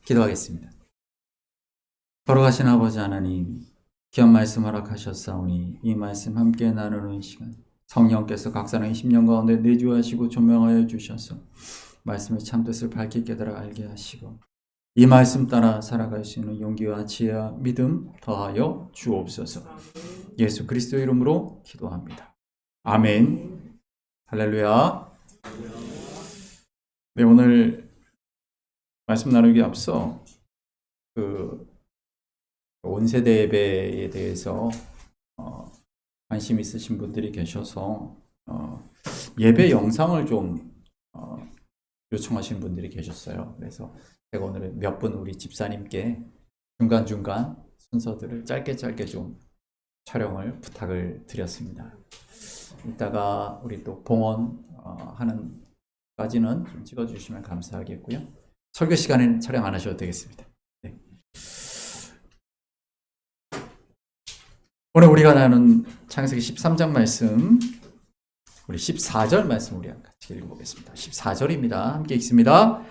기도하겠습니다. 걸어가신 아버지 하나님, 귀한 말씀 허락하셨사오니 이 말씀 함께 나누는 시간, 성령께서 각 사람의 심령 가운데 내주하시고 조명하여 주셔서 말씀의 참뜻을 밝히 깨달아 알게 하시고 이 말씀 따라 살아갈 수 있는 용기와 지혜와 믿음 더하여 주옵소서. 예수 그리스도의 이름으로 기도합니다. 아멘. 할렐루야. 네, 오늘 말씀 나누기 앞서 온세대 예배에 대해서 관심 있으신 분들이 계셔서 예배 영상을 좀 요청하신 분들이 계셨어요. 그래서 제가 오늘 몇 분 우리 집사님께 중간중간 순서들을 짧게 좀 촬영을 부탁을 드렸습니다. 이따가 우리 또 봉헌 하는 까지는 좀 찍어주시면 감사하겠고요. 설교 시간에는 촬영 안 하셔도 되겠습니다. 네. 오늘 우리가 나눈 창세기 13장 말씀, 우리 14절 말씀 우리 같이 읽어보겠습니다. 14절입니다. 함께 읽습니다.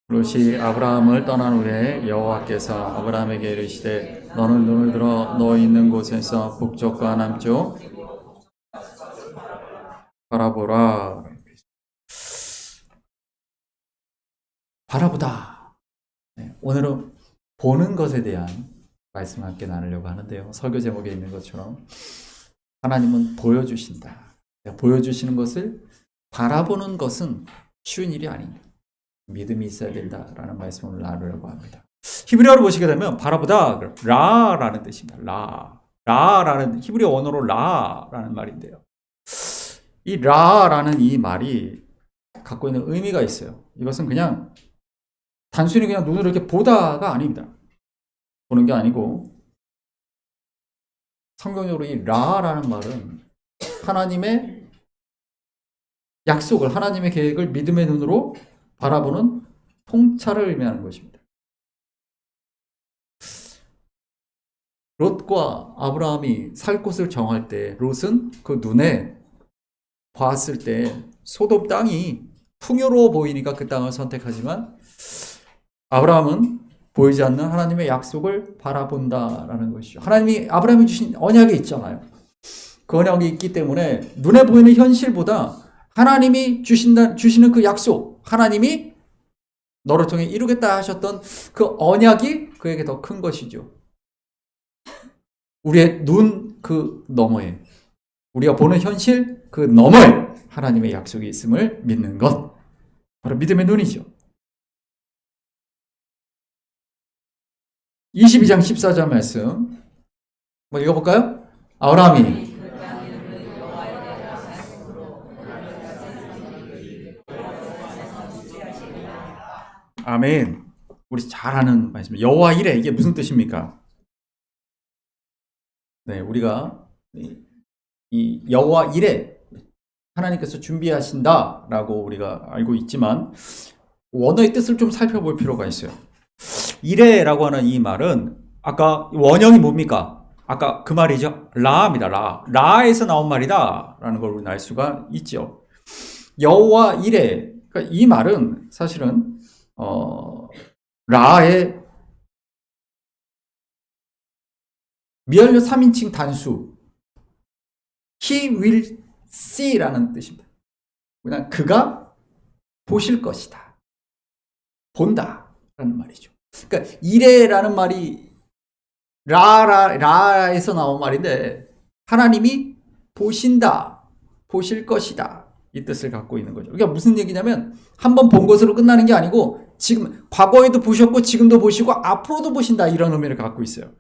롯이 아브라함을 떠난 후에 여호와께서 아브라함에게 이르시되 너는 눈을 들어 너 있는 곳에서 북쪽과 남쪽 바라보라. 바라보다. 네, 오늘은 보는 것에 대한 말씀을 함께 나누려고 하는데요. 설교 제목에 있는 것처럼 하나님은 보여주신다. 보여주시는 것을 바라보는 것은 쉬운 일이 아닙니다. 믿음이 있어야 된다라는 말씀을 나누려고 합니다. 히브리어로 보시게 되면 바라보다 라라는 뜻입니다. 라라는 히브리어 언어로 라라는 말인데요. 이 라라는 이 말이 갖고 있는 의미가 있어요. 이것은 그냥 단순히 그냥 눈으로 이렇게 보다가 아닙니다. 보는 게 아니고 성경적으로 이 라라는 말은 하나님의 약속을, 하나님의 계획을 믿음의 눈으로 바라보는 통찰을 의미하는 것입니다. 롯과 아브라함이 살 곳을 정할 때 롯은 그 눈에 봤을 때 소돔 땅이 풍요로워 보이니까 그 땅을 선택하지만 아브라함은 보이지 않는 하나님의 약속을 바라본다라는 것이죠. 하나님이 아브라함이 주신 언약이 있잖아요. 그 언약이 있기 때문에 눈에 보이는 현실보다 하나님이 주시는 그 약속, 하나님이 너를 통해 이루겠다 하셨던 그 언약이 그에게 더 큰 것이죠. 우리의 눈 그 너머에, 우리가 보는 현실 그 너머에 하나님의 약속이 있음을 믿는 것, 바로 믿음의 눈이죠. 22장 14절 말씀 한번 읽어볼까요? 아브라함이 아멘. 우리 잘 아는 말씀. 여호와 이레, 이게 무슨 뜻입니까? 네, 우리가 이 여호와 이레, 하나님께서 준비하신다라고 우리가 알고 있지만 원어의 뜻을 좀 살펴볼 필요가 있어요. 이레라고 하는 이 말은 아까 원형이 뭡니까? 아까 그 말이죠. 라입니다. 라에서 나온 말이다 라는 걸 우리는 알 수가 있죠. 여호와 이레, 그러니까 이 말은 사실은 라의 미완료 3인칭 단수 He will see라는 뜻입니다. 그냥 그가 보실 것이다. 본다 라는 말이죠. 그러니까 이레라는 말이 라에서 나온 말인데 하나님이 보신다, 보실 것이다 이 뜻을 갖고 있는 거죠. 그러니까 무슨 얘기냐면 한번 본 것으로 끝나는 게 아니고 지금 과거에도 보셨고 지금도 보시고 앞으로도 보신다 이런 의미를 갖고 있어요.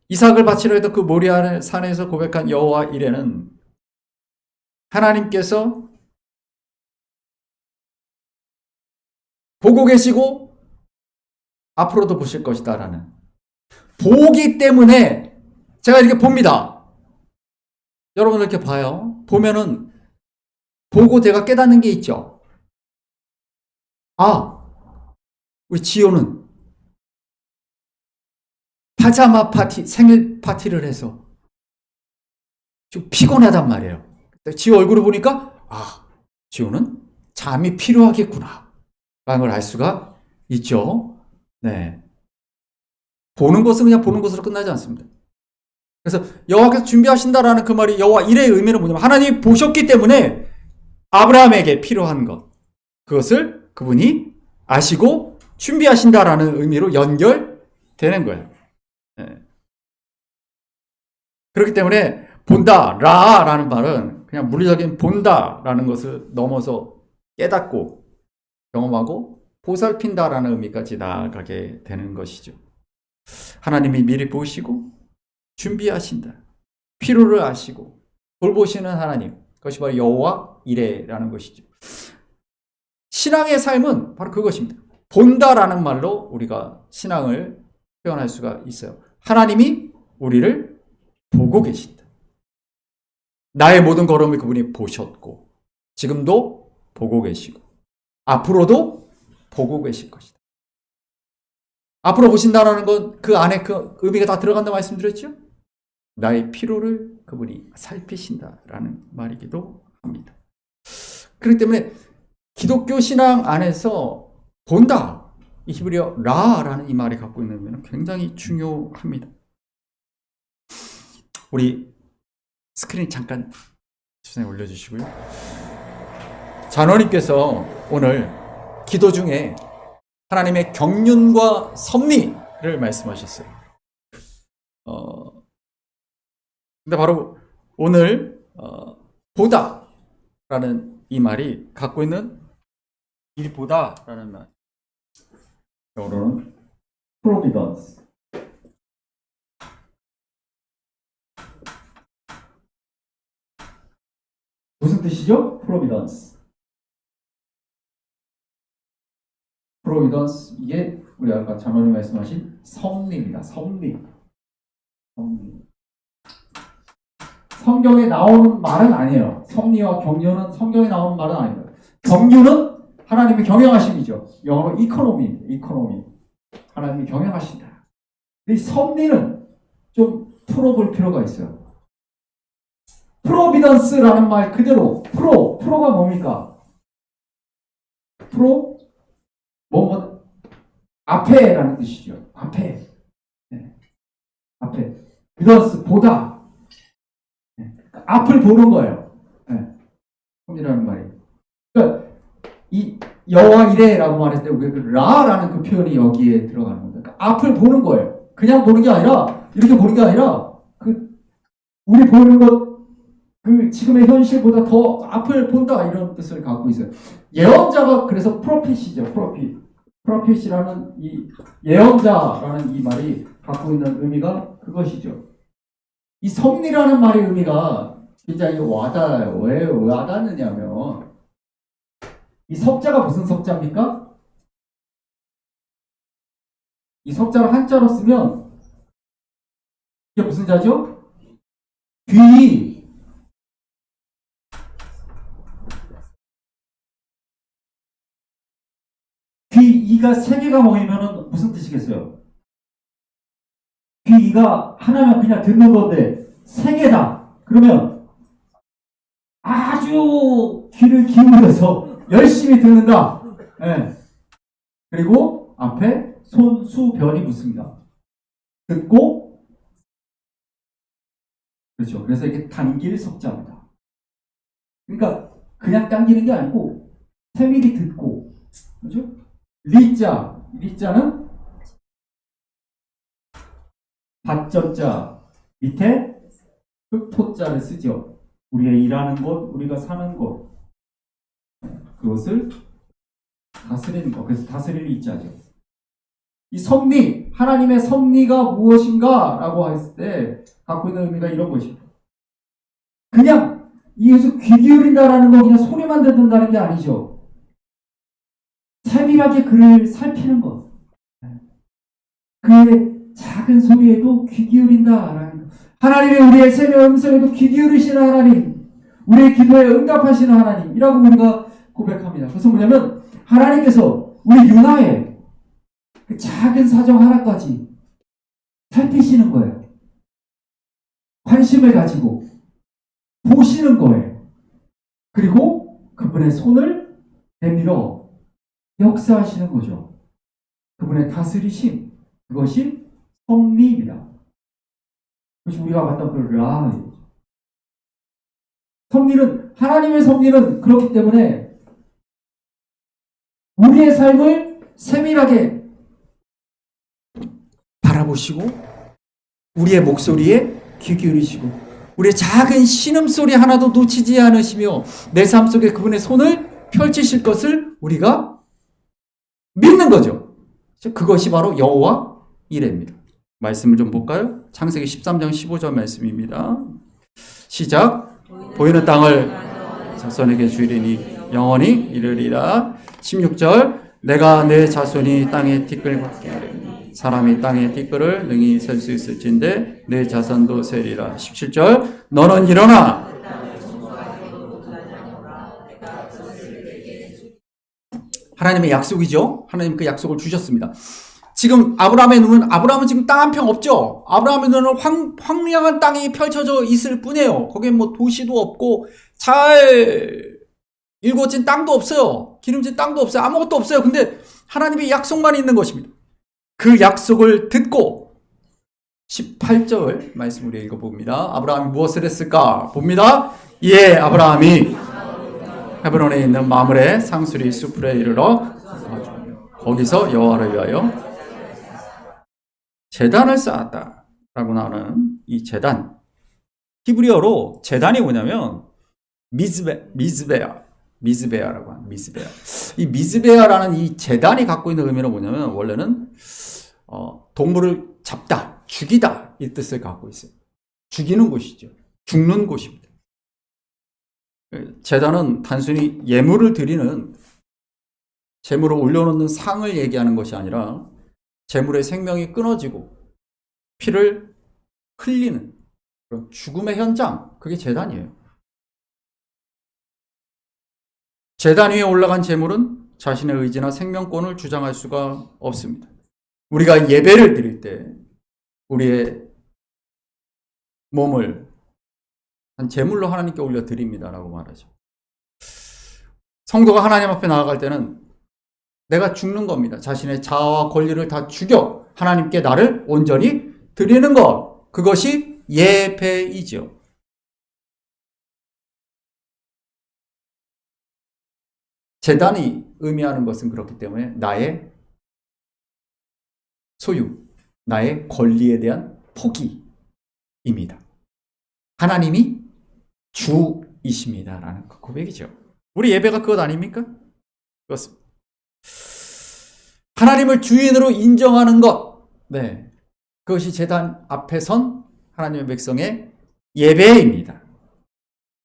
이삭을 바치려 했던 그 모리아 산에서 고백한 여호와 이레는 하나님께서 보고 계시고 앞으로도 보실 것이다 라는, 보기 때문에 제가 이렇게 봅니다. 여러분 이렇게 봐요. 보면은 보고 제가 깨닫는 게 있죠. 아, 우리 지효는 파자마 파티, 생일 파티를 해서 좀 피곤하단 말이에요. 지효 얼굴을 보니까 아, 지효는 잠이 필요하겠구나. 걸 알 수가 있죠. 네. 보는 것은 그냥 보는 것으로 끝나지 않습니다. 그래서 여호와께서 준비하신다라는 그 말이 여호와 일의 의미는 뭐냐면 하나님이 보셨기 때문에 아브라함에게 필요한 것, 그것을 그분이 아시고 준비하신다라는 의미로 연결되는 거예요. 네. 그렇기 때문에 본다, 라라는 말은 그냥 물리적인 본다라는 것을 넘어서 깨닫고 경험하고 보살핀다라는 의미까지 나아가게 되는 것이죠. 하나님이 미리 보시고 준비하신다. 필요를 아시고 돌보시는 하나님. 그것이 바로 여호와 이레라는 것이죠. 신앙의 삶은 바로 그것입니다. 본다라는 말로 우리가 신앙을 표현할 수가 있어요. 하나님이 우리를 보고 계신다. 나의 모든 걸음을 그분이 보셨고 지금도 보고 계시고 앞으로도 보고 계실 것이다. 앞으로 보신다라는 건 그 안에 그 의미가 다 들어간다 말씀드렸죠? 나의 필요를 그분이 살피신다라는 말이기도 합니다. 그렇기 때문에 기독교 신앙 안에서 본다, 이 히브리어 라라는 이 말이 갖고 있는 의미는 굉장히 중요합니다. 우리 스크린 잠깐 주선에 올려주시고요. 잔원님께서 오늘 기도 중에 하나님의 경륜과 섭리를 말씀하셨어요. 근데 바로 오늘 보다라는 이 말이 갖고 있는 이 보다라는 말, 영어로는 providence. 무슨 뜻이죠? providence. providence, 이게 우리 아까 장로님 말씀하신 섭리입니다. 섭리. 성경에 나오는 말은 아니에요. 섭리와 경륜은 성경에 나오는 말은 아닙니다. 경륜은 하나님의 경영하심이죠. 영어로 이코노미. 하나님이 경영하신다. 이 섭리는 좀 풀어볼 필요가 있어요. 프로비던스라는 말 그대로 프로가 뭡니까? 프로 뭐 앞에라는 뜻이죠. 앞에. 네. 앞에. 비던스 보다. 네. 앞을 보는 거예요. 네. 섭리라는 말이. 그러니까 이 여호와 이레라고 말했을 때 왜 그 라라는 그 표현이 여기에 들어가는 겁니다. 그러니까 앞을 보는 거예요. 그냥 보는 게 아니라 이렇게 보는 게 아니라 그 우리 보는 것 그 지금의 현실보다 더 앞을 본다 이런 뜻을 갖고 있어요. 예언자가 그래서 프로핏이죠. 프로핏이라는 이 예언자라는 이 말이 갖고 있는 의미가 그것이죠. 이 섭리라는 말의 의미가 굉장히 와닿아요. 왜 와닿느냐면 이 석자가 무슨 석자입니까? 이 석자를 한자로 쓰면 이게 무슨 자죠? 귀. 이가 세 개가 모이면 무슨 뜻이겠어요? 이가 하나면 그냥 듣는 건데 세 개다. 그러면 아주 귀를 기울여서 열심히 듣는다. 네. 그리고 앞에 손수변이 붙습니다. 듣고 그렇죠. 그래서 이게 당길 석자입니다. 그러니까 그냥 당기는 게 아니고 세밀히 듣고 그렇죠? 리자는 밭전자 밑에 흑토자를 쓰죠. 우리의 일하는 곳, 우리가 사는 곳 그것을 다스리는 것. 그래서 다스릴 리자죠. 이 섭리, 하나님의 섭리가 무엇인가 라고 했을 때 갖고 있는 의미가 이런 것입니다. 그냥 이에서 귀 기울인다라는 건 그냥 소리만 듣는다는 게 아니죠. 세밀하게 그를 살피는 것. 그의 작은 소리에도 귀 기울인다라는 것. 하나님의 우리의 세밀한 음성에도 귀 기울이시는 하나님. 우리의 기도에 응답하시는 하나님이라고 우리가 고백합니다. 그래서 뭐냐면 하나님께서 우리 윤하의 그 작은 사정 하나까지 살피시는 거예요. 관심을 가지고 보시는 거예요. 그리고 그분의 손을 내밀어 역사하시는 거죠. 그분의 다스리심, 그것이 섭리입니다. 그것이 우리가 봤던 그 라합이죠. 섭리는, 하나님의 섭리는 그렇기 때문에 우리의 삶을 세밀하게 바라보시고 우리의 목소리에 귀 기울이시고 우리의 작은 신음소리 하나도 놓치지 않으시며 내 삶 속에 그분의 손을 펼치실 것을 우리가 믿는 거죠. 그것이 바로 여호와 이레입니다. 말씀을 좀 볼까요? 창세기 13장 15절 말씀입니다. 시작. 보이는 땅을 자손에게 주리니 영원히 이르리라. 16절. 내가 내 자손이 땅의 티끌 같게 하리니 사람이 땅의 티끌을 능히 셀 수 있을진데 내 자손도 세리라. 17절. 너는 일어나 하나님의 약속이죠. 하나님 그 약속을 주셨습니다. 지금 아브라함의 눈은, 아브라함은 지금 땅 한 평 없죠. 아브라함의 눈은 황량한 땅이 펼쳐져 있을 뿐이에요. 거기에 뭐 도시도 없고 잘 일궈진 땅도 없어요. 기름진 땅도 없어요. 아무것도 없어요. 근데 하나님의 약속만 있는 것입니다. 그 약속을 듣고 18절 말씀 우리 읽어봅니다. 아브라함이 무엇을 했을까? 봅니다. 예, 아브라함이 헤브론에 있는 마므레 상수리 수풀에 이르러 거기서 여호와를 위하여 제단을 쌓았다 라고 나오는 이 제단, 히브리어로 제단이 뭐냐면 미즈베아라고 하는 미즈베아. 이 미즈베아라는 이 제단이 갖고 있는 의미는 뭐냐면 원래는 동물을 잡다, 죽이다 이 뜻을 갖고 있어요. 죽이는 곳이죠. 죽는 곳입니다. 제단은 단순히 예물을 드리는, 제물을 올려놓는 상을 얘기하는 것이 아니라 제물의 생명이 끊어지고 피를 흘리는 그런 죽음의 현장, 그게 제단이에요. 제단 위에 올라간 제물은 자신의 의지나 생명권을 주장할 수가 없습니다. 우리가 예배를 드릴 때 우리의 몸을 한 제물로 하나님께 올려드립니다라고 말하죠. 성도가 하나님 앞에 나아갈 때는 내가 죽는 겁니다. 자신의 자아와 권리를 다 죽여 하나님께 나를 온전히 드리는 것, 그것이 예배이죠. 제단이 의미하는 것은 그렇기 때문에 나의 소유, 나의 권리에 대한 포기입니다. 하나님이 주이십니다라는 고백이죠. 우리 예배가 그것 아닙니까? 그렇습니다. 하나님을 주인으로 인정하는 것, 네, 그것이 제단 앞에 선 하나님의 백성의 예배입니다.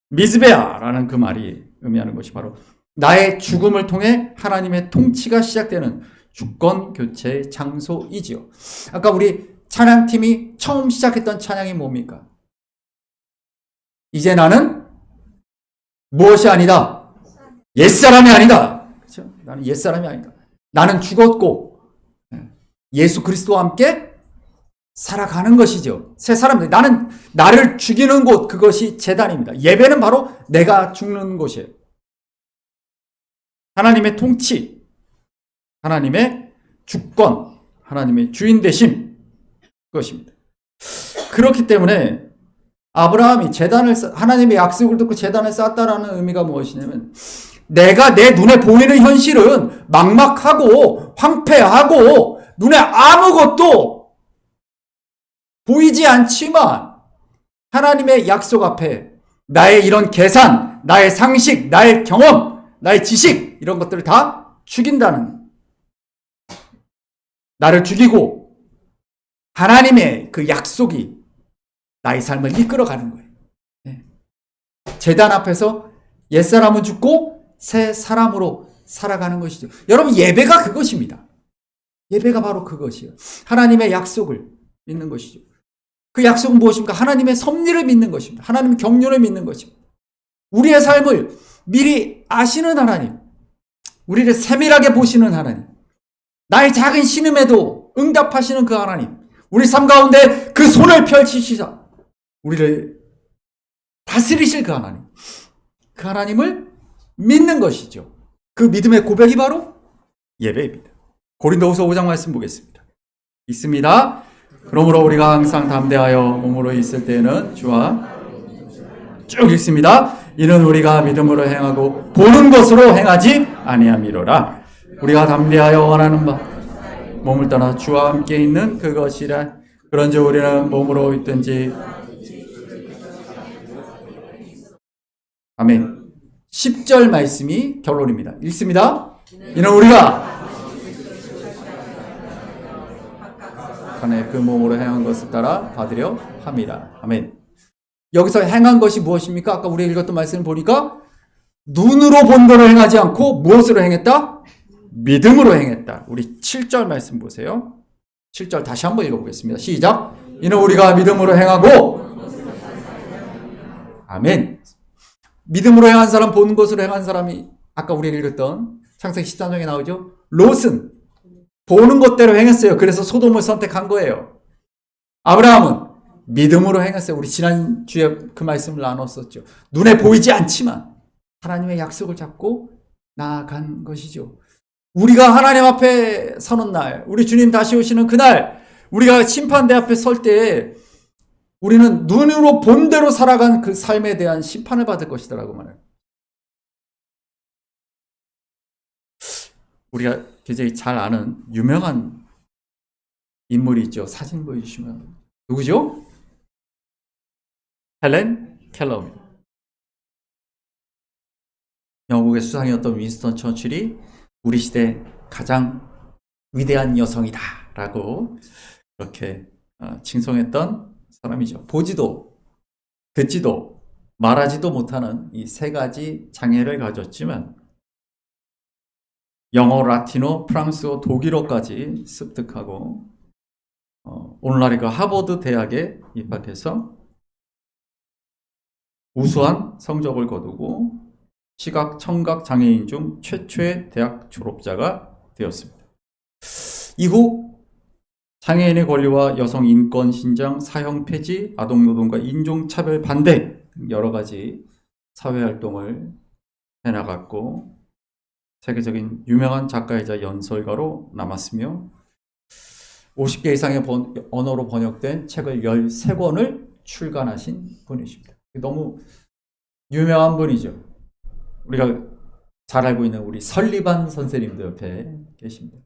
미즈베아라는 그 말이 의미하는 것이 바로 나의 죽음을 통해 하나님의 통치가 시작되는 주권 교체의 장소이지요. 아까 우리 찬양팀이 처음 시작했던 찬양이 뭡니까? 이제 나는 무엇이 아니다. 옛사람이 아니다. 그렇죠? 나는 옛사람이 아니다. 나는 죽었고 예수 그리스도와 함께 살아가는 것이죠. 새 사람들. 나는 나를 죽이는 곳, 그것이 제단입니다. 예배는 바로 내가 죽는 곳이에요. 하나님의 통치, 하나님의 주권, 하나님의 주인 되심, 그것입니다. 그렇기 때문에 아브라함이 하나님의 약속을 듣고 제단을 쌓았다라는 의미가 무엇이냐면 내가 내 눈에 보이는 현실은 막막하고 황폐하고 눈에 아무것도 보이지 않지만 하나님의 약속 앞에 나의 이런 계산, 나의 상식, 나의 경험, 나의 지식 이런 것들을 다 죽인다는, 나를 죽이고 하나님의 그 약속이 나의 삶을 이끌어가는 거예요. 제단 앞에서 옛사람은 죽고 새 사람으로 살아가는 것이죠. 여러분, 예배가 그것입니다. 예배가 바로 그것이에요. 하나님의 약속을 믿는 것이죠. 그 약속은 무엇입니까? 하나님의 섭리를 믿는 것입니다. 하나님의 경륜을 믿는 것입니다. 우리의 삶을 미리 아시는 하나님, 우리를 세밀하게 보시는 하나님, 나의 작은 신음에도 응답하시는 그 하나님, 우리 삶 가운데 그 손을 펼치시자 우리를 다스리실 그 하나님, 그 하나님을 믿는 것이죠. 그 믿음의 고백이 바로 예배입니다. 고린도후서 5장 말씀 보겠습니다. 있습니다. 그러므로 우리가 항상 담대하여 몸으로 있을 때에는 주와 쭉 읽습니다. 이는 우리가 믿음으로 행하고 보는 것으로 행하지 아니함이로라. 우리가 담대하여 원하는 바 몸을 떠나 주와 함께 있는 그것이라. 그런즉 우리는 몸으로 있든지. 아멘. 10절 말씀이 결론입니다. 읽습니다. 이는 우리가 하나의 그 몸으로 행한 것을 따라 받으려 함이라. 아멘. 여기서 행한 것이 무엇입니까? 아까 우리가 읽었던 말씀을 보니까 눈으로 본 대로 행하지 않고 무엇으로 행했다? 믿음으로 행했다. 우리 7절 말씀 보세요. 7절 다시 한번 읽어보겠습니다. 시작. 이는 우리가 믿음으로 행하고. 아멘. 믿음으로 행한 사람, 보는 것으로 행한 사람이 아까 우리가 읽었던 창세기 13장에 나오죠. 롯은 보는 것대로 행했어요. 그래서 소돔을 선택한 거예요. 아브라함은 믿음으로 행했어요. 우리 지난주에 그 말씀을 나눴었죠. 눈에 보이지 않지만 하나님의 약속을 잡고 나아간 것이죠. 우리가 하나님 앞에 서는 날, 우리 주님 다시 오시는 그날, 우리가 심판대 앞에 설 때에 우리는 눈으로 본 대로 살아간 그 삶에 대한 심판을 받을 것이다라고 말해요. 우리가 굉장히 잘 아는 유명한 인물이 있죠. 사진 보여주시면. 누구죠? 헬렌 켈러입니다. 영국의 수상이었던 윈스턴 처칠이 우리 시대 가장 위대한 여성이다 라고 그렇게 칭송했던 사람이죠. 보지도 듣지도 말하지도 못하는 이 세 가지 장애를 가졌지만 영어, 라틴어, 프랑스어, 독일어까지 습득하고 오늘날 그 하버드 대학에 입학해서 우수한 성적을 거두고 시각, 청각 장애인 중 최초의 대학 졸업자가 되었습니다. 이후 장애인의 권리와 여성 인권 신장, 사형 폐지, 아동노동과 인종차별 반대 여러 가지 사회활동을 해나갔고 세계적인 유명한 작가이자 연설가로 남았으며 50개 이상의 언어로 번역된 책을 13권을 출간하신 분이십니다. 너무 유명한 분이죠. 우리가 잘 알고 있는 우리 설리반 선생님도 옆에 계십니다.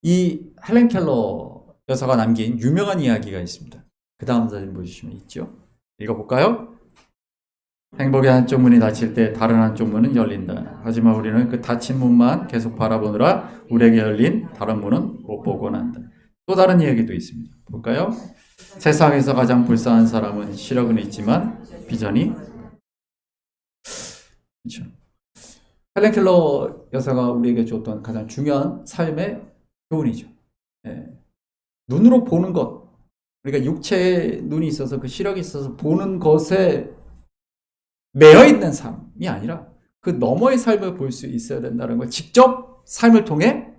이 헬렌 켈러 여사가 남긴 유명한 이야기가 있습니다. 그 다음 사진 보여주시면 있죠. 읽어볼까요? 행복의 한쪽 문이 닫힐 때 다른 한쪽 문은 열린다. 하지만 우리는 그 닫힌 문만 계속 바라보느라 우리에게 열린 다른 문은 못 보곤 한다. 또 다른 이야기도 있습니다. 볼까요? 세상에서 가장 불쌍한 사람은 시력은 있지만 비전이 그렇죠. 헬렌 켈러 여사가 우리에게 줬던 가장 중요한 삶의 교훈이죠. 눈으로 보는 것, 우리가 육체에 눈이 있어서 그 시력이 있어서 보는 것에 매여 있는 삶이 아니라 그 너머의 삶을 볼 수 있어야 된다는 걸 직접 삶을 통해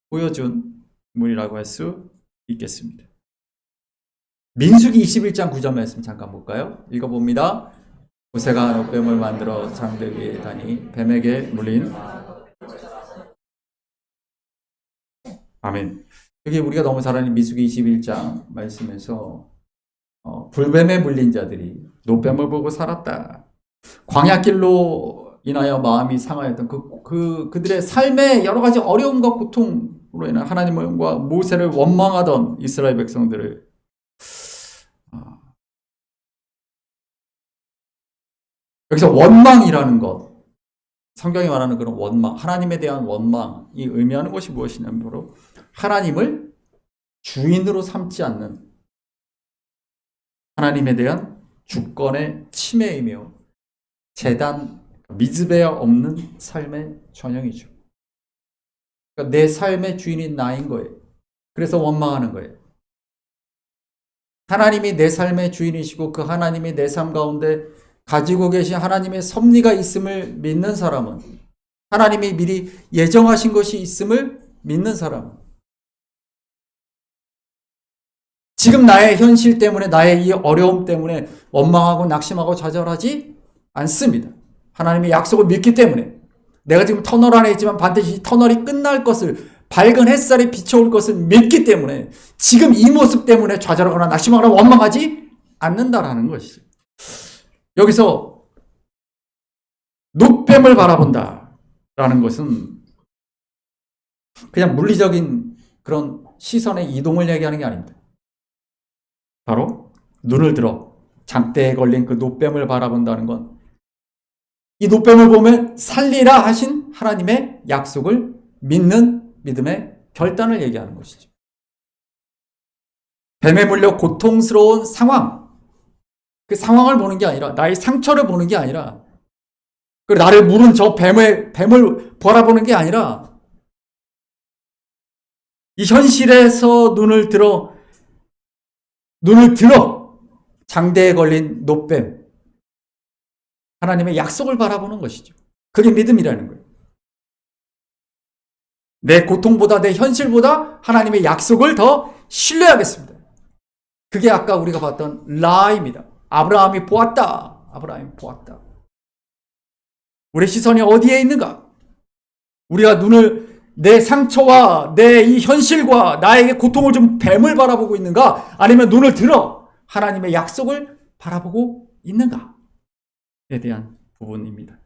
보여준 분이라고 할 수 있겠습니다. 민수기 21장 9절 말씀 잠깐 볼까요? 읽어봅니다. 모세가 놋뱀을 만들어 장대기에 다니 뱀에게 물린 아멘. 여기 우리가 너무 잘 아는 민수기 21장 말씀에서 불뱀에 물린 자들이 놋뱀을 보고 살았다. 광야길로 인하여 마음이 상하였던 그들의 삶의 여러 가지 어려움과 고통으로 인해 하나님과 모세를 원망하던 이스라엘 백성들을 여기서 원망이라는 것, 성경이 말하는 그런 원망, 하나님에 대한 원망이 의미하는 것이 무엇이냐면 바로 하나님을 주인으로 삼지 않는 하나님에 대한 주권의 침해이며 재단, 미즈베어 없는 삶의 전형이죠. 그러니까 내 삶의 주인인 나인 거예요. 그래서 원망하는 거예요. 하나님이 내 삶의 주인이시고 그 하나님이 내 삶 가운데 가지고 계신 하나님의 섭리가 있음을 믿는 사람은, 하나님이 미리 예정하신 것이 있음을 믿는 사람은, 지금 나의 현실 때문에, 나의 이 어려움 때문에 원망하고 낙심하고 좌절하지 않습니다. 하나님의 약속을 믿기 때문에 내가 지금 터널 안에 있지만 반드시 터널이 끝날 것을, 밝은 햇살이 비춰올 것을 믿기 때문에 지금 이 모습 때문에 좌절하거나 낙심하거나 원망하지 않는다라는 것이죠. 여기서 놋뱀을 바라본다라는 것은 그냥 물리적인 그런 시선의 이동을 얘기하는 게 아닙니다. 바로 눈을 들어 장대에 걸린 그 놋뱀을 바라본다는 건 이 놋뱀을 보면 살리라 하신 하나님의 약속을 믿는 믿음의 결단을 얘기하는 것이죠. 뱀에 물려 고통스러운 상황, 그 상황을 보는 게 아니라, 나의 상처를 보는 게 아니라, 그리고 나를 물은 저 뱀을 바라보는 게 아니라, 이 현실에서 눈을 들어 장대에 걸린 놋뱀, 하나님의 약속을 바라보는 것이죠. 그게 믿음이라는 거예요. 내 고통보다, 내 현실보다 하나님의 약속을 더 신뢰하겠습니다. 그게 아까 우리가 봤던 라입니다. 아브라함이 보았다. 우리 시선이 어디에 있는가? 우리가 내 상처와 내 이 현실과 나에게 고통을 준 뱀을 바라보고 있는가? 아니면 눈을 들어 하나님의 약속을 바라보고 있는가? 에 대한 부분입니다.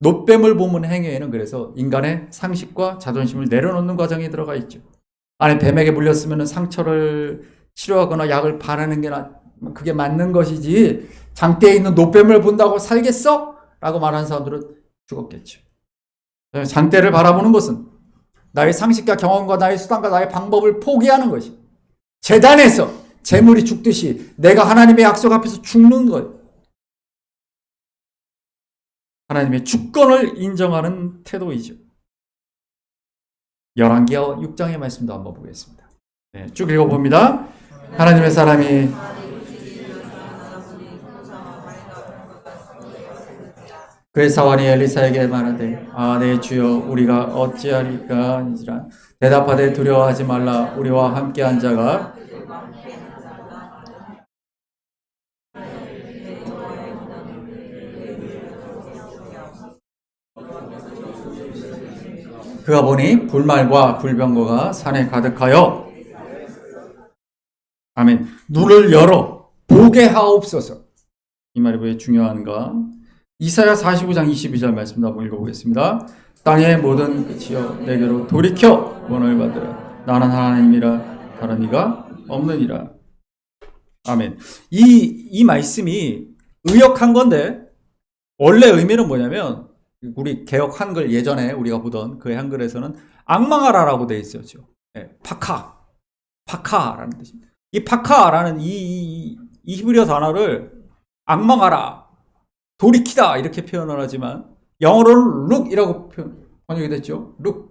놋뱀을 보는 행위에는 그래서 인간의 상식과 자존심을 내려놓는 과정이 들어가 있죠. 안에 뱀에게 물렸으면 상처를 치료하거나 약을 바르는 게 그게 맞는 것이지, 장대에 있는 놋뱀을 본다고 살겠어? 라고 말하는 사람들은 죽었겠죠. 장대를 바라보는 것은 나의 상식과 경험과 나의 수단과 나의 방법을 포기하는 것이, 재단에서 재물이 죽듯이 내가 하나님의 약속 앞에서 죽는 거예요. 하나님의 주권을 인정하는 태도이죠. 열왕기하 6장의 말씀도 한번 보겠습니다. 네, 쭉 읽어봅니다. 하나님의 사람이 그의 사환이 엘리사에게 말하되, 내 주여, 우리가 어찌하리까 하니라. 대답하되, 두려워하지 말라. 우리와 함께한 자가 그가 보니 불말과 불병거가 산에 가득하여, 아멘, 눈을 열어 보게 하옵소서. 이 말이 왜 중요한가? 이사야 45장 22절 말씀 한번 읽어보겠습니다. 땅의 모든 끝이여 내게로 돌이켜 구원을 받으라. 나는 하나님이라 다른 이가 없느니라. 아멘. 이 말씀이 의역한 건데 원래 의미는 뭐냐면, 우리 개역 한글 예전에 우리가 보던 그 한글에서는 악망하라라고 되어 있었죠. 네, 파카라는 뜻입니다. 이 파카라는 이 히브리어 단어를 악망하라, 돌이키다 이렇게 표현을 하지만 영어로는 look이라고 번역이 됐죠. look.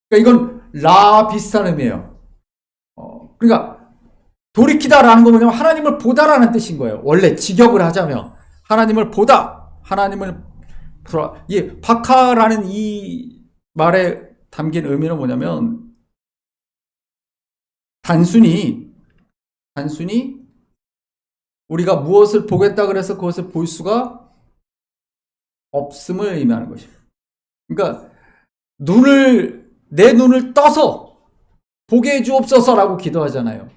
그러니까 이건 라 비슷한 의미예요. 그러니까 돌이키다라는 거 뭐냐면 하나님을 보다라는 뜻인 거예요. 원래 직역을 하자면 하나님을 보다, 하나님을 이 파카라는 이 말에 담긴 의미는 뭐냐면 단순히 우리가 무엇을 보겠다 그래서 그것을 볼 수가 없음을 의미하는 것입니다. 그러니까 내 눈을 떠서 보게 해 주옵소서라고 기도하잖아요.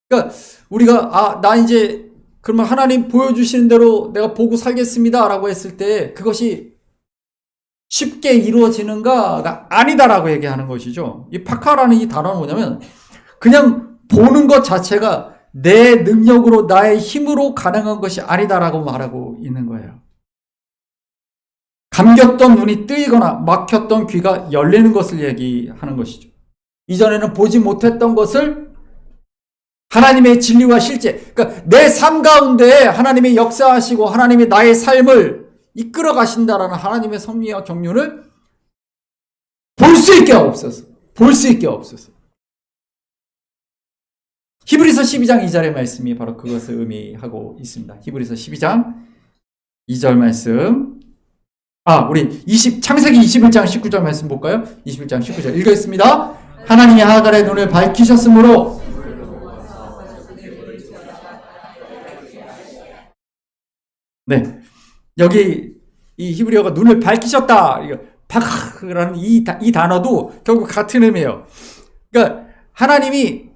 그러니까 우리가 나 이제 그러면 하나님 보여주시는 대로 내가 보고 살겠습니다 라고 했을 때 그것이 쉽게 이루어지는가가 아니다라고 얘기하는 것이죠. 이 파카라는 이 단어는 뭐냐면 그냥 보는 것 자체가 내 능력으로 나의 힘으로 가능한 것이 아니다라고 말하고 있는 거예요. 감겼던 눈이 뜨이거나 막혔던 귀가 열리는 것을 얘기하는 것이죠. 이전에는 보지 못했던 것을 하나님의 진리와 실제, 그러니까 내 삶 가운데 하나님의 역사하시고 하나님의 나의 삶을 이끌어 가신다라는 하나님의 섭리와 경륜을 볼 수 있게 없어서. 히브리서 12장 2절의 말씀이 바로 그것을 의미하고 있습니다. 히브리서 12장 2절 말씀. 우리 창세기 21장 19절 말씀 볼까요? 21장 19절 읽겠습니다. 하나님이 하갈의 눈을 밝히셨으므로 네. 여기 이 히브리어가 눈을 밝히셨다. 이거 박라는 이 단어도 결국 같은 의미예요. 그러니까 하나님이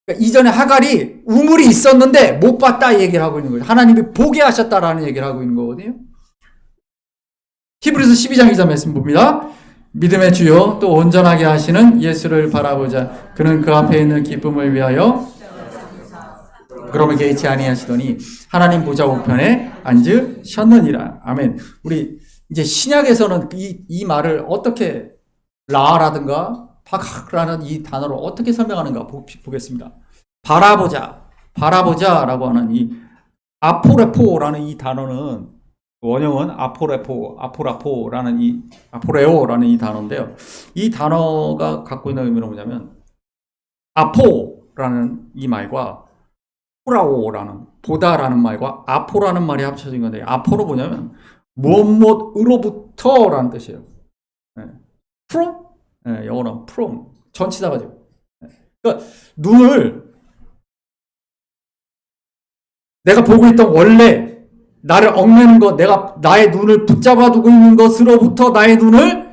그러니까 이전에 하갈이 우물이 있었는데 못 봤다 얘기를 하고 있는 거예요. 하나님이 보게 하셨다라는 얘기를 하고 있는 거거든요. 히브리서 12장 2절 말씀 봅니다. 믿음의 주요 또 온전하게 하시는 예수를 바라보자. 그는 그 앞에 있는 기쁨을 위하여 그러면 개의치 아니하시더니 하나님 보좌 우편에 앉으셨느니라. 아멘. 우리 이제 신약에서는 이 말을 어떻게 라라든가 박라는 이 단어를 어떻게 설명하는가 보겠습니다. 바라보자라고 하는 이 아포레포라는 이 단어는 원형은 아포라포라는 아포레오라는 이 단어인데요. 이 단어가 갖고 있는 의미는 뭐냐면 아포라는 이 말과 포라오라는 보다라는 말과 아포라는 말이 합쳐진 건데 아포로 뭐냐면 무엇으로부터라는 뜻이에요. from? 영어로 from 전치사가지고. 그러니까 눈을 내가 보고 있던 원래 나를 얽매는 것, 내가 나의 눈을 붙잡아 두고 있는 것으로부터 나의 눈을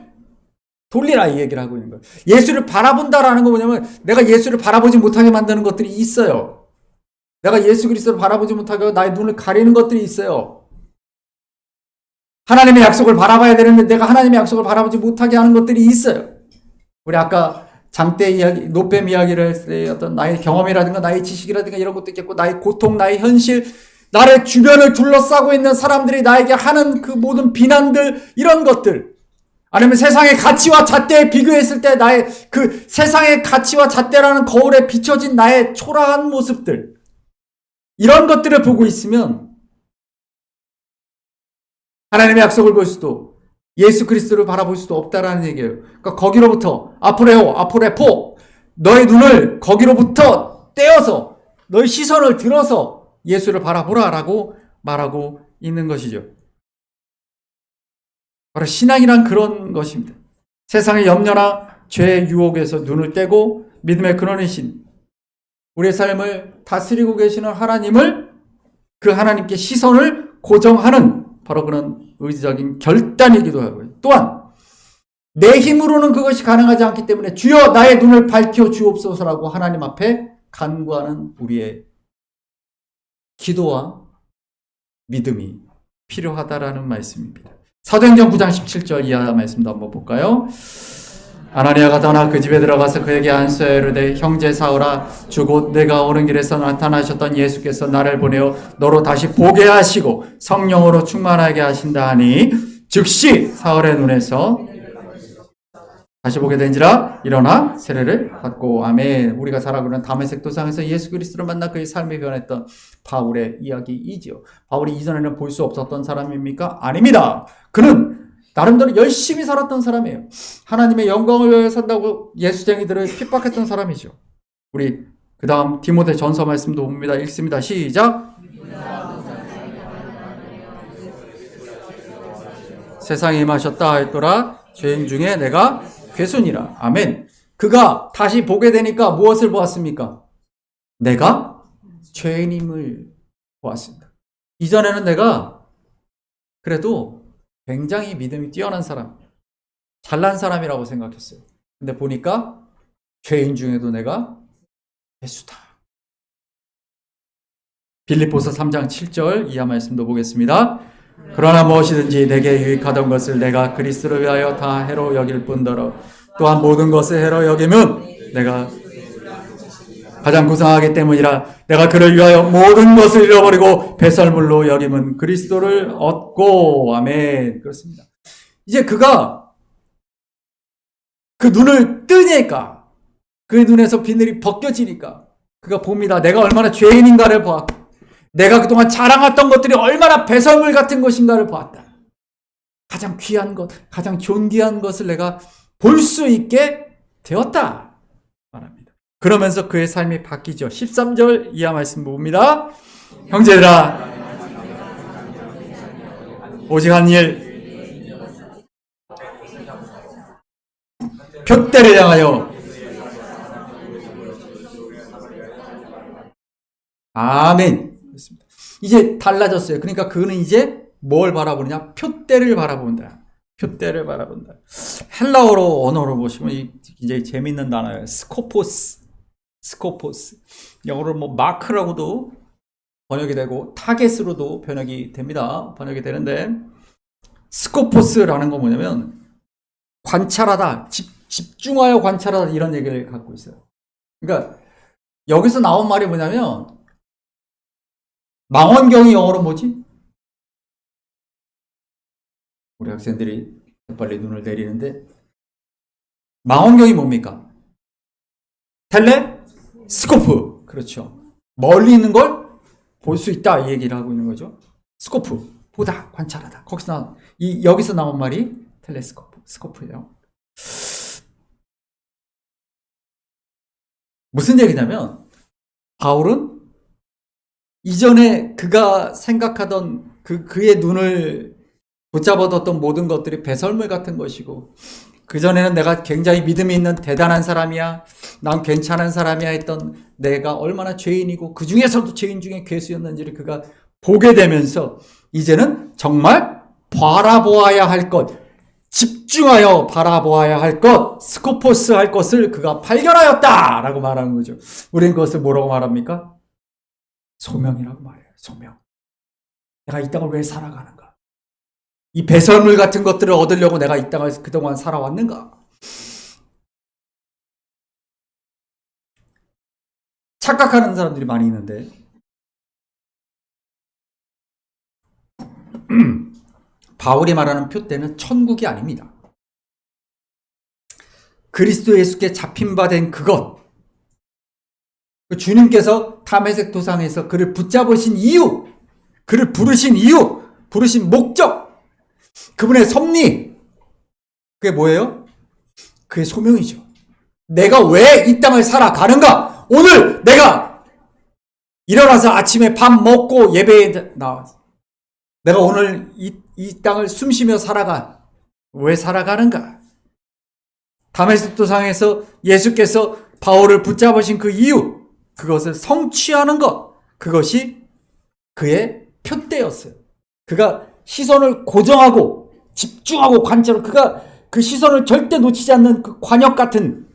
돌리라 이 얘기를 하고 있는 거예요. 예수를 바라본다라는 거 뭐냐면 내가 예수를 바라보지 못하게 만드는 것들이 있어요. 내가 예수 그리스도를 바라보지 못하게 하고 나의 눈을 가리는 것들이 있어요. 하나님의 약속을 바라봐야 되는데 내가 하나님의 약속을 바라보지 못하게 하는 것들이 있어요. 우리 아까 장대 이야기, 노뱀 이야기를 했을 때 어떤 나의 경험이라든가 나의 지식이라든가 이런 것도 있겠고 나의 고통, 나의 현실, 나의 주변을 둘러싸고 있는 사람들이 나에게 하는 그 모든 비난들 이런 것들 아니면 세상의 가치와 잣대에 비교했을 때 나의 그 세상의 가치와 잣대라는 거울에 비춰진 나의 초라한 모습들 이런 것들을 보고 있으면 하나님의 약속을 볼 수도 예수 그리스도를 바라볼 수도 없다라는 얘기예요. 그러니까 거기로부터 아포레포 너의 눈을 거기로부터 떼어서 너의 시선을 들어서 예수를 바라보라라고 말하고 있는 것이죠. 바로 신앙이란 그런 것입니다. 세상의 염려나 죄의 유혹에서 눈을 떼고 믿음의 근원이신 우리의 삶을 다스리고 계시는 하나님을 그 하나님께 시선을 고정하는 바로 그런 의지적인 결단이기도 하고요. 또한 내 힘으로는 그것이 가능하지 않기 때문에 주여 나의 눈을 밝혀 주옵소서라고 하나님 앞에 간구하는 우리의 기도와 믿음이 필요하다라는 말씀입니다. 사도행전 9장 17절 이하 말씀도 한번 볼까요? 아나니아가 떠나 그 집에 들어가서 그에게 안수하여 이르되 형제 사울아 주 곧 내가 오는 길에서 나타나셨던 예수께서 나를 보내어 너로 다시 보게 하시고 성령으로 충만하게 하신다 하니 즉시 사울의 눈에서 다시 보게 된지라 일어나 세례를 받고 아멘. 우리가 잘 알고 있는 다메섹 도상에서 예수 그리스도를 만나 그의 삶이 변했던 바울의 이야기이지요. 바울이 이전에는 볼 수 없었던 사람입니까? 아닙니다. 그는 나름대로 열심히 살았던 사람이에요. 하나님의 영광을 위해 산다고 예수쟁이들을 핍박했던 사람이죠. 우리 그 다음 디모데 전서 말씀도 봅니다. 읽습니다. 시작. 세상에 임하셨다 했더라 죄인 중에 내가 괴순이라. 아멘. 그가 다시 보게 되니까 무엇을 보았습니까? 내가 죄인임을 보았습니다. 이전에는 내가 그래도 굉장히 믿음이 뛰어난 사람, 잘난 사람이라고 생각했어요. 근데 보니까 죄인 중에도 내가 괴수다. 빌립보서 3장 7절 이하 말씀도 보겠습니다. 그러나 무엇이든지 내게 유익하던 것을 내가 그리스도를 위하여 다 해로 여길 뿐더러 또한 모든 것을 해로 여기면 내가 가장 고상하기 때문이라 내가 그를 위하여 모든 것을 잃어버리고 배설물로 여김은 그리스도를 얻고 아멘. 그렇습니다. 이제 그가 그 눈을 뜨니까 그 눈에서 비늘이 벗겨지니까 그가 봅니다. 내가 얼마나 죄인인가를 보았고 내가 그동안 자랑했던 것들이 얼마나 배설물 같은 것인가를 보았다. 가장 귀한 것, 가장 존귀한 것을 내가 볼 수 있게 되었다 말합니다. 그러면서 그의 삶이 바뀌죠. 13절 이하 말씀 봅니다. 형제들아 오직 한 일 표대를 향하여 아멘. 이제 달라졌어요. 그러니까 그는 이제 뭘 바라보느냐? 표대를 바라본다. 표대를 바라본다. 헬라어로 언어로 보시면 굉장히 재밌는 단어예요. 스코포스. 스코포스. 영어로 뭐 마크라고도 번역이 되고 타겟으로도 번역이 됩니다. 번역이 되는데 스코포스라는 건 뭐냐면 관찰하다, 집중하여 관찰하다 이런 얘기를 갖고 있어요. 그러니까 여기서 나온 말이 뭐냐면 망원경이 영어로 뭐지? 우리 학생들이 빨리 눈을 내리는데 망원경이 뭡니까? 텔레스코프. 그렇죠. 멀리 있는 걸 볼 수 있다 이 얘기를 하고 있는 거죠. 스코프. 보다, 관찰하다. 여기서 나온 말이 텔레스코프. 스코프예요. 무슨 얘기냐면 바울은 이전에 그가 생각하던 그의 눈을 붙잡아뒀던 모든 것들이 배설물 같은 것이고 그전에는 내가 굉장히 믿음이 있는 대단한 사람이야, 난 괜찮은 사람이야 했던 내가 얼마나 죄인이고 그 중에서도 죄인 중에 괴수였는지를 그가 보게 되면서 이제는 정말 바라보아야 할 것, 집중하여 바라보아야 할 것, 스코포스 할 것을 그가 발견하였다라고 말하는 거죠. 우리는 그것을 뭐라고 말합니까? 소명이라고 말해요. 소명. 내가 이 땅을 왜 살아가는가? 이 배설물 같은 것들을 얻으려고 내가 이 땅을 그동안 살아왔는가? 착각하는 사람들이 많이 있는데 바울이 말하는 표대는 천국이 아닙니다. 그리스도 예수께 잡힌 바 된 그것, 주님께서 다메섹 도상에서 그를 붙잡으신 이유, 그를 부르신 이유, 부르신 목적, 그분의 섭리, 그게 뭐예요? 그의 소명이죠. 내가 왜 이 땅을 살아가는가? 오늘 내가 일어나서 아침에 밥 먹고 예배에 나와서 내가 오늘 이 땅을 숨쉬며 살아가. 왜 살아가는가? 다메섹 도상에서 예수께서 바울을 붙잡으신 그 이유, 그것을 성취하는 것, 그것이 그의 표대였어요. 그가 시선을 고정하고 집중하고 관찰을, 그가 그 시선을 절대 놓치지 않는 그 관역 같은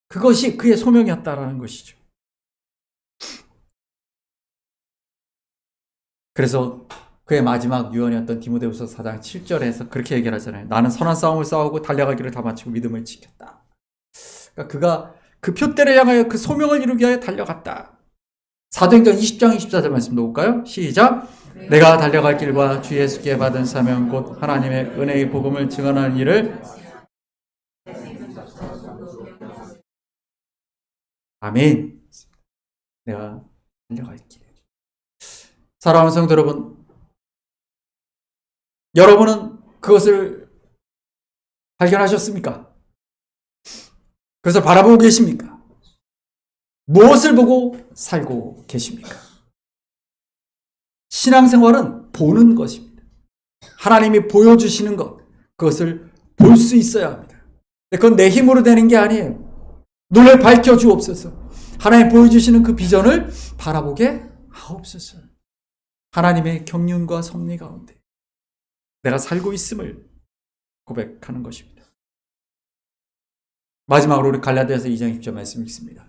그것이 그의 소명이었다라는 것이죠. 그래서 그의 마지막 유언이었던 디모데후서 4장 7절에서 그렇게 얘기를 하잖아요. 나는 선한 싸움을 싸우고 달려가기를 다 마치고 믿음을 지켰다. 그러니까 그가 그 표대를 향하여 그 소명을 이루기 위하여 달려갔다. 사도행전 20장 24절 말씀도 볼까요? 시작. 내가 달려갈 길과 주 예수께 받은 사명 곧 하나님의 은혜의 복음을 증언하는 일을 아멘. 내가 달려갈 길. 사랑하는 성도 여러분, 여러분은 그것을 발견하셨습니까? 그래서 바라보고 계십니까? 무엇을 보고 살고 계십니까? 신앙생활은 보는 것입니다. 하나님이 보여주시는 것, 그것을 볼 수 있어야 합니다. 그건 내 힘으로 되는 게 아니에요. 눈을 밝혀주옵소서. 하나님 보여주시는 그 비전을 바라보게 하옵소서. 하나님의 경륜과 섭리 가운데 내가 살고 있음을 고백하는 것입니다. 마지막으로 우리 갈라디아서 2장 10절 말씀 읽습니다.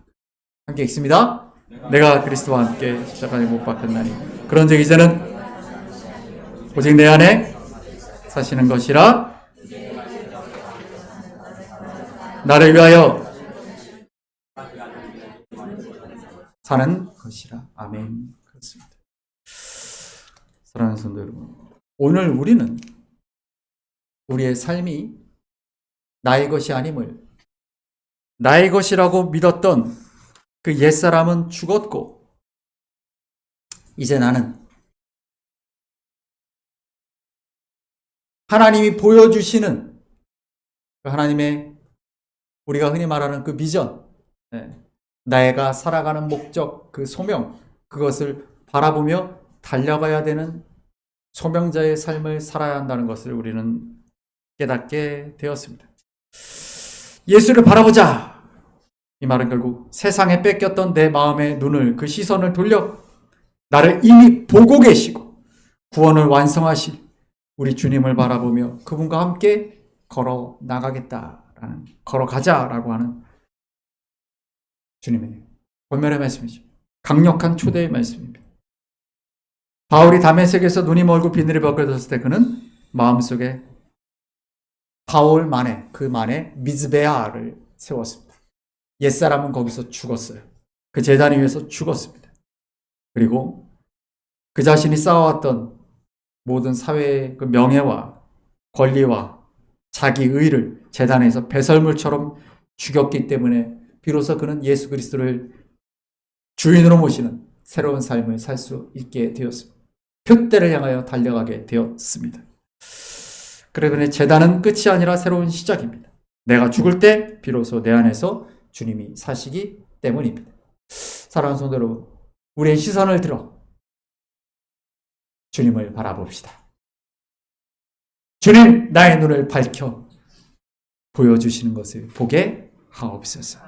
함께 읽습니다. 내가 그리스도와 함께 십자가에 못 박혔나니 그런즉 이제는 오직 내 안에 사시는 것이라 나를 위하여 사는 것이라. 아멘. 그렇습니다. 사랑하는 성도 여러분, 오늘 우리는 우리의 삶이 나의 것이 아님을, 나의 것이라고 믿었던 그 옛사람은 죽었고 이제 나는 하나님이 보여주시는 그 하나님의 우리가 흔히 말하는 그 비전, 내가 살아가는 목적, 그 소명, 그것을 바라보며 달려가야 되는 소명자의 삶을 살아야 한다는 것을 우리는 깨닫게 되었습니다. 예수를 바라보자. 이 말은 결국 세상에 뺏겼던 내 마음의 눈을, 그 시선을 돌려 나를 이미 보고 계시고 구원을 완성하실 우리 주님을 바라보며 그분과 함께 걸어 나가겠다라는, 걸어가자라고 하는 주님의 권면의 말씀이죠. 강력한 초대의 말씀입니다. 바울이 다메섹에서 눈이 멀고 비늘이 벗겨졌을 때 그는 마음속에 바울만의, 그만의 미즈베아를 세웠습니다. 옛사람은 거기서 죽었어요. 그 제단 위에서 죽었습니다. 그리고 그 자신이 쌓아왔던 모든 사회의 그 명예와 권리와 자기 의를 제단에서 배설물처럼 죽였기 때문에 비로소 그는 예수 그리스도를 주인으로 모시는 새로운 삶을 살 수 있게 되었습니다. 표대를 향하여 달려가게 되었습니다. 그러면 제단은 끝이 아니라 새로운 시작입니다. 내가 죽을 때 비로소 내 안에서 주님이 사시기 때문입니다. 사랑하는 성도 여러분, 우리의 시선을 들어 주님을 바라봅시다. 주님, 나의 눈을 밝혀 보여주시는 것을 보게 하옵소서.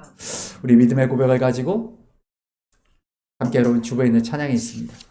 우리 믿음의 고백을 가지고 함께 여러분 주부에 있는 찬양이 있습니다.